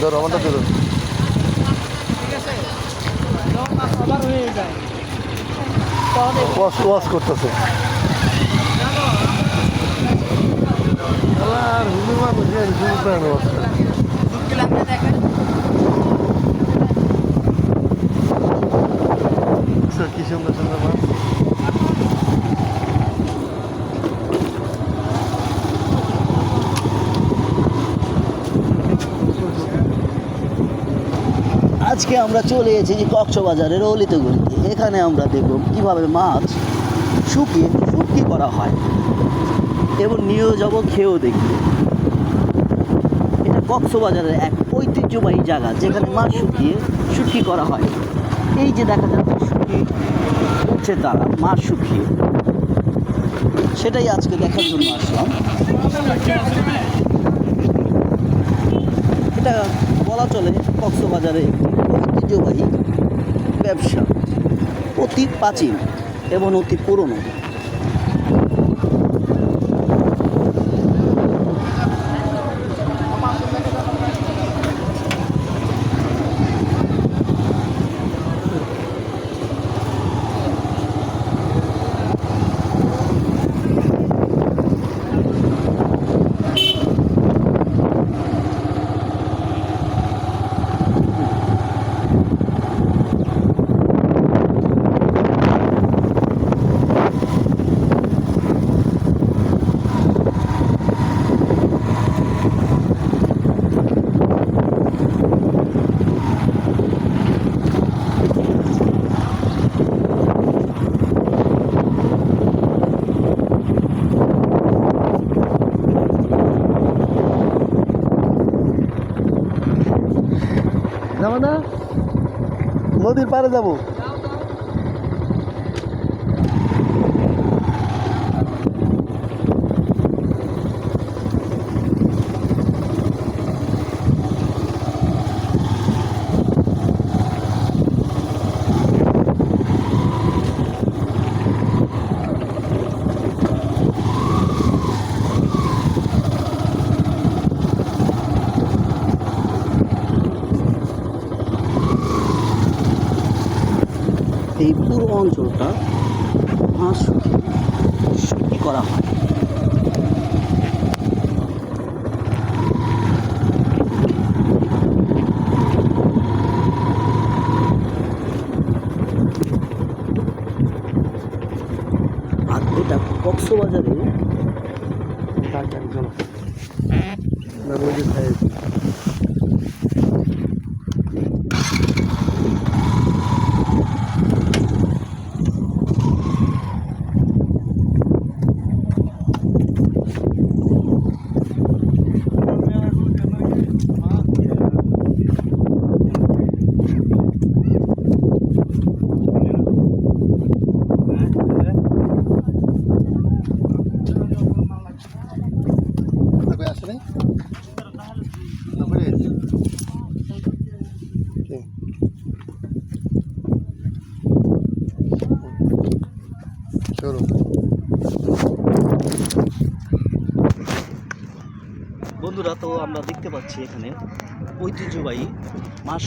ধরো আমারটা ধরো। ওয়াশ করতেছে আর হুজুর মানুষ কি সুন্দর সুন্দর মাছ। আজকে আমরা চলে এসেছি কক্সবাজারের অলিতে গলিতে। এখানে আমরা দেখব কিভাবে মাছ শুকিয়ে শুটকি করা হয় এবং নিয়েও যাব, খেয়েও দেখব। এটা কক্সবাজারের এক ঐতিহ্যবাহী জায়গা যেখানে মাছ শুকিয়ে শুটকি করা হয়। এই যে দেখা যাচ্ছে শুটকি উঠছে, তারা মাছ শুকিয়ে, সেটাই আজকে দেখার জন্য আসলাম। এটা বলা চলে কক্সবাজারে একটি ঐতিহ্যবাহী ব্যবসা, অতি প্রাচীন এবং অতি পুরনো। যাবো না, নদীর পাড়ে যাবো। এই পুরো অঞ্চলটা মাছ শুকিয়ে শুটকি করা হয়। আর এটা কক্সবাজারে আসলে বন্ধুরা, তো আমরা দেখতে পাচ্ছি এখানে ঐতিহ্যবাহী মাছ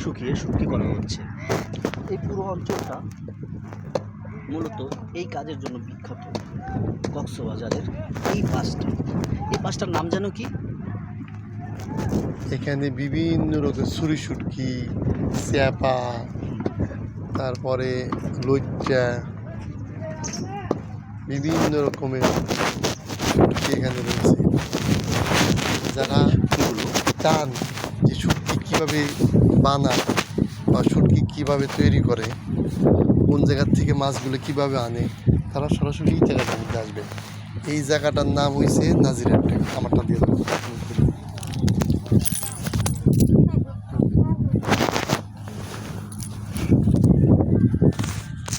শুকিয়ে শুটকি করা হচ্ছে। এই পুরো অঞ্চলটা মূলত এই কাজের জন্য বিখ্যাত। কক্সবাজারের এই পাঁচটার নাম যেন কি? এখানে বিভিন্ন রকমের ছুরি শুটকি, চ্যাপা, তারপরে লজ্জা, বিভিন্ন রকমের শুটকি এখানে রয়েছে। যারা চান যে শুটকি কীভাবে বানায় বা শুটকি কীভাবে তৈরি করে, কোন জায়গার থেকে মাছগুলো কীভাবে আনে, তারা সরাসরি এই জায়গাটার মধ্যে আসবে। এই জায়গাটার নাম হয়েছে নাজিরহাট। আমারটা দিয়ে দেবো।